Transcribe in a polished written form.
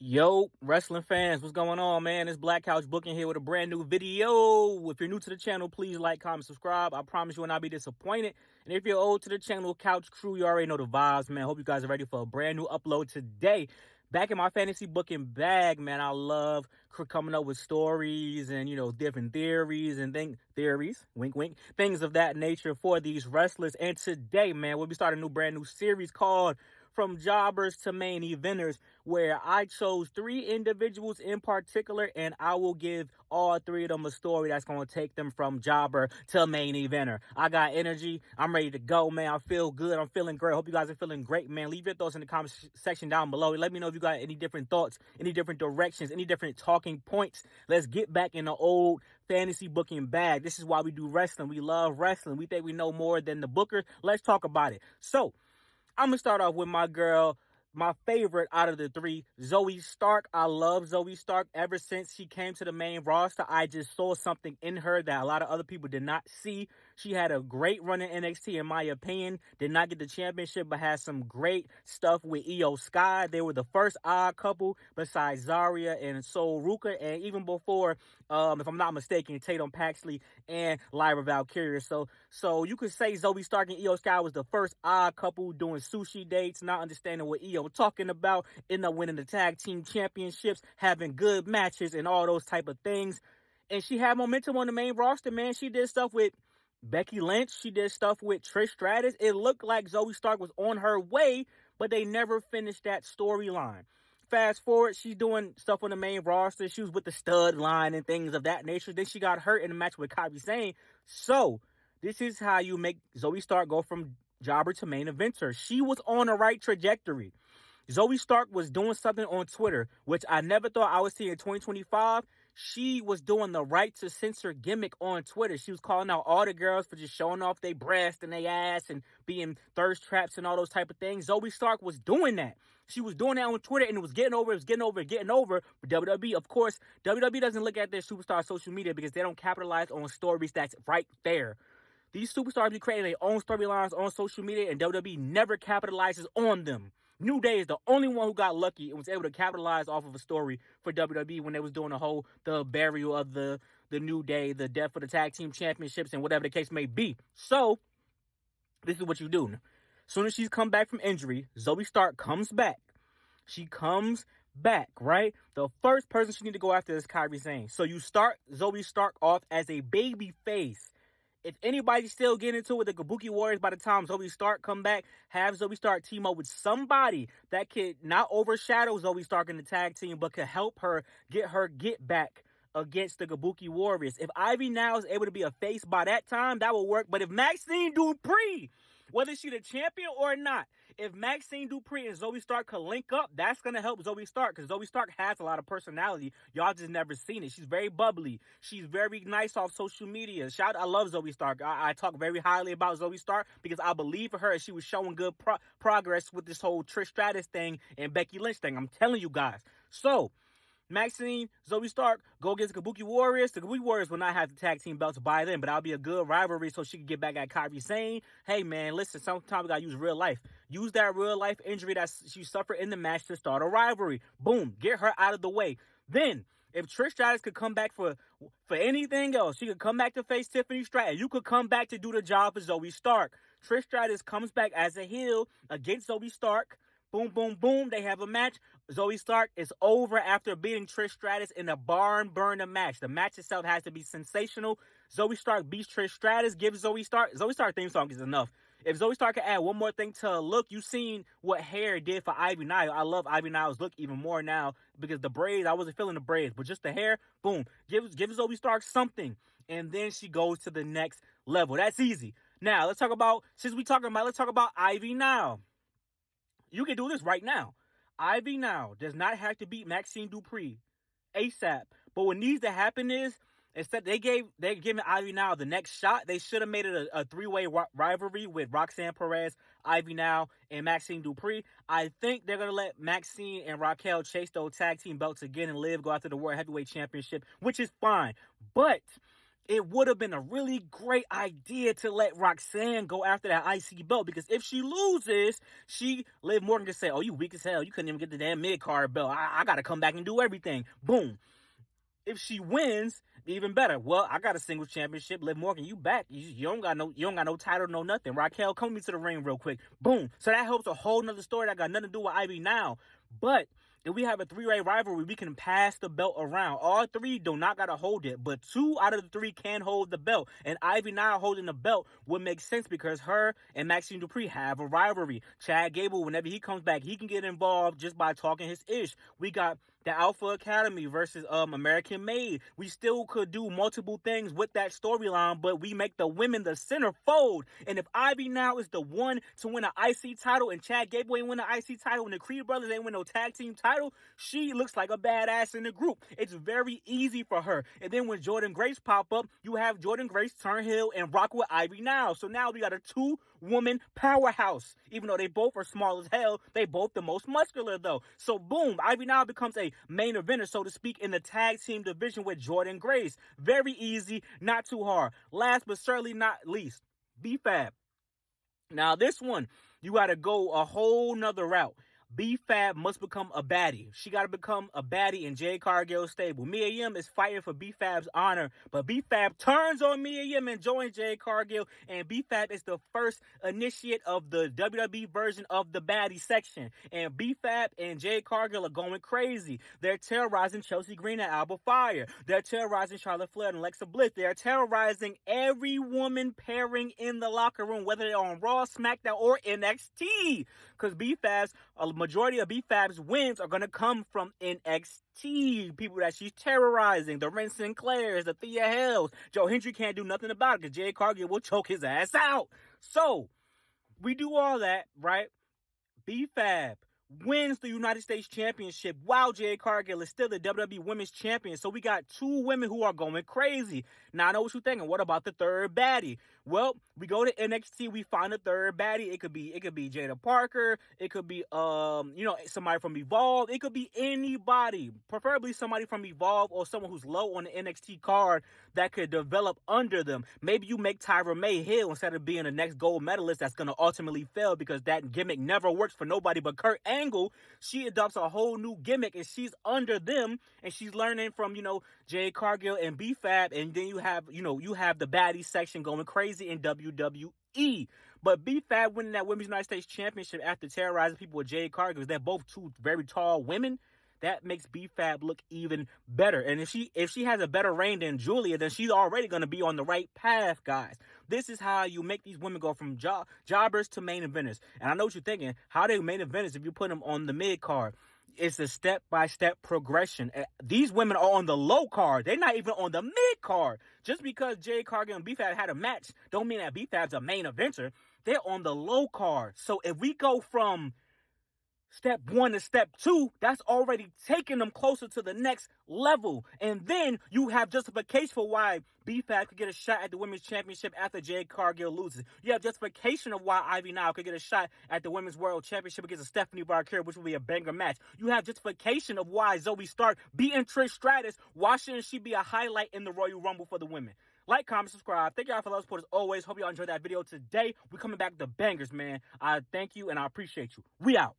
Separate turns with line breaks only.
Yo, wrestling fans, what's going on, man? It's Black Couch Booking here with a brand new video. If you're new to the channel, please like, comment, subscribe. I promise you will not be disappointed. And if you're old to the channel, Couch Crew, you already know the vibes, man. Hope you guys are ready for a brand new upload today. Back in my fantasy booking bag, man. I love coming up with stories and, different theories and theories, wink, wink, things of that nature for these wrestlers. And today, man, we'll be starting a brand new series called From Jobbers to Main Eventers, where I chose 3 individuals in particular, and I will give all 3 of them a story that's going to take them from jobber to main eventer. I got energy. I'm ready to go, man. I feel good. I'm feeling great. Hope you guys are feeling great, man. Leave your thoughts in the comment section down below. Let me know if you got any different thoughts, any different directions, any different talking points. Let's get back in the old fantasy booking bag. This is why we do wrestling. We love wrestling. We think we know more than the booker. Let's talk about it. So, I'm going to start off with my girl, my favorite out of the 3, Zoe Stark. I love Zoe Stark. Ever since she came to the main roster, I just saw something in her that a lot of other people did not see. She had a great run in NXT, in my opinion. Did not get the championship, but had some great stuff with Io Sky. They were the first odd couple besides Zarya and Sol Ruka, and even before, if I'm not mistaken, Tatum Paxley and Lyra Valkyria. So you could say Zoe Stark and Io Sky was the first odd couple doing sushi dates, not understanding what Io talking about, end up winning the tag team championships, having good matches and all those type of things. And she had momentum on the main roster, man. She did stuff with Becky Lynch. She did stuff with Trish Stratus. It looked like Zoe Stark was on her way, but they never finished that storyline. Fast forward, she's doing stuff on the main roster. She was with the stud line and things of that nature. Then she got hurt in a match with Kairi Sane. So this is how you make Zoe Stark go from jobber to main eventer. She was on the right trajectory. Zoe Stark was doing something on Twitter, which I never thought I would see in 2025. She was doing the right to censor gimmick on Twitter. She was calling out all the girls for just showing off their breast and their ass and being thirst traps and all those type of things. Zoe Stark was doing that. She was doing that on Twitter, and it was getting over. For WWE, of course, WWE doesn't look at their superstar social media because they don't capitalize on stories that's right there. These superstars be creating their own storylines on social media, and WWE never capitalizes on them. New Day is the only one who got lucky and was able to capitalize off of a story for WWE when they was doing the burial of the New Day, the death of the tag team championships, and whatever the case may be. So, this is what you do. As soon as she's come back from injury, Zoe Stark comes back. She comes back, right? The first person she need to go after is Kairi Sane. So you start Zoe Stark off as a baby face. If anybody's still getting into it with the Kabuki Warriors, by the time Zoe Stark come back, have Zoe Stark team up with somebody that could not overshadow Zoe Stark in the tag team, but could help her get back against the Kabuki Warriors. If Ivy Nile is able to be a face by that time, that will work. But if Maxine Dupree, whether she's the champion or not, if Maxine Dupree and Zoe Stark could link up, that's going to help Zoe Stark, because Zoe Stark has a lot of personality. Y'all just never seen it. She's very bubbly. She's very nice off social media. I love Zoe Stark. I talk very highly about Zoe Stark because I believe in her, and she was showing good progress with this whole Trish Stratus thing and Becky Lynch thing. I'm telling you guys. So, Maxine, Zoe Stark, go against the Kabuki Warriors. The Kabuki Warriors will not have the tag team belts by then, but that'll be a good rivalry so she can get back at Kairi Sane. Hey, man, listen, sometimes we gotta use real life. Use that real life injury that she suffered in the match to start a rivalry. Boom, get her out of the way. Then, if Trish Stratus could come back for anything else, she could come back to face Tiffany Stratton. You could come back to do the job for Zoe Stark. Trish Stratus comes back as a heel against Zoe Stark. Boom, boom, boom. They have a match. Zoe Stark is over after beating Trish Stratus in a barn burner match. The match itself has to be sensational. Zoe Stark beats Trish Stratus, gives Zoe Stark theme song is enough. If Zoe Stark can add one more thing to a look, you've seen what hair did for Ivy Nile. I love Ivy Nile's look even more now because the braids, I wasn't feeling the braids, but just the hair, boom. Give Zoe Stark something. And then she goes to the next level. That's easy. Now, let's talk about Ivy Nile. You can do this right now. Ivy Nile does not have to beat Maxine Dupree ASAP. But what needs to happen is, instead they're giving Ivy Nile the next shot. They should have made it a 3-way rivalry with Roxanne Perez, Ivy Nile, and Maxine Dupree. I think they're going to let Maxine and Raquel chase those tag team belts again and go after the World Heavyweight Championship, which is fine. But it would have been a really great idea to let Roxanne go after that IC belt, because if she loses, Liv Morgan can say, oh, you weak as hell. You couldn't even get the damn mid-card belt. I got to come back and do everything. Boom. If she wins, even better. Well, I got a singles championship. Liv Morgan, you back. You don't got no title, no nothing. Raquel, come me to the ring real quick. Boom. So that helps a whole nother story that got nothing to do with Ivy Nile. But if we have a three-way rivalry, we can pass the belt around. All three do not got to hold it, but 2 out of the 3 can hold the belt. And Ivy Nile holding the belt would make sense because her and Maxine Dupree have a rivalry. Chad Gable, whenever he comes back, he can get involved just by talking his ish. We got the Alpha Academy versus American Made. We still could do multiple things with that storyline, but we make the women the centerfold. And if Ivy Nile is the one to win an IC title and Chad Gable ain't win an IC title and the Creed brothers ain't win no tag team title, she looks like a badass in the group. It's very easy for her. And then when Jordynne Grace pop up, you have Jordynne Grace turn heel and rock with Ivy Nile. So now we got a 2-woman powerhouse. Even though they both are small as hell, they both the most muscular though. So boom, Ivy Nile becomes a main eventer, so to speak, in the tag team division with Jordynne Grace. Very easy, not too hard. Last but certainly not least, B-Fab. Now this one, you got to go a whole nother route. B-Fab must become a baddie. She got to become a baddie in Jade Cargill's stable. Mia Yim is fighting for B-Fab's honor, but B-Fab turns on Mia Yim and joins Jade Cargill, and B-Fab is the first initiate of the WWE version of the baddie section. And B-Fab and Jade Cargill are going crazy. They're terrorizing Chelsea Green and Alba Fire. They're terrorizing Charlotte Flair and Alexa Bliss. They're terrorizing every woman pairing in the locker room, whether they're on Raw, SmackDown, or NXT. Because B-Fab's majority of B-Fab's wins are going to come from NXT. People that she's terrorizing. The Ren Sinclairs, the Thea Hells. Joe Hendry can't do nothing about it because Jade Cargill will choke his ass out. So, we do all that, right? B-Fab wins the United States Championship while Jade Cargill is still the WWE Women's Champion. So we got 2 women who are going crazy. Now I know what you're thinking. What about the third baddie? Well, we go to NXT, we find a third baddie. It could be Jada Parker. It could be somebody from Evolve. It could be anybody. Preferably somebody from Evolve or someone who's low on the NXT card that could develop under them. Maybe you make Tyra May heel instead of being the next gold medalist that's going to ultimately fail because that gimmick never works for nobody but Kurt Angle. She adopts a whole new gimmick and she's under them and she's learning from, Jade Cargill and B-Fab, and then you have the baddie section going crazy in WWE. But B-Fab winning that Women's United States Championship after terrorizing people with Jade Cargill, they're both 2 very tall women. That makes B-Fab look even better. And if she has a better reign than Julia, then she's already going to be on the right path, guys. This is how you make these women go from jobbers to main eventers. And I know what you're thinking. How are they main eventers if you put them on the mid card? It's a step-by-step progression. These women are on the low card. They're not even on the mid card. Just because Jade Cargill and B-Fab had a match don't mean that B-Fab's a main eventer. They're on the low card. So if we go from step 1 to step 2, that's already taking them closer to the next level. And then you have justification for why B-Fab could get a shot at the Women's Championship after Jade Cargill loses. You have justification of why Ivy Nile could get a shot at the Women's World Championship against Stephanie Barker, which will be a banger match. You have justification of why Zoe Stark beating Trish Stratus. Why shouldn't she be a highlight in the Royal Rumble for the women? Like, comment, subscribe. Thank y'all for the support as always. Hope y'all enjoyed that video today. We're coming back with the bangers, man. I thank you and I appreciate you. We out.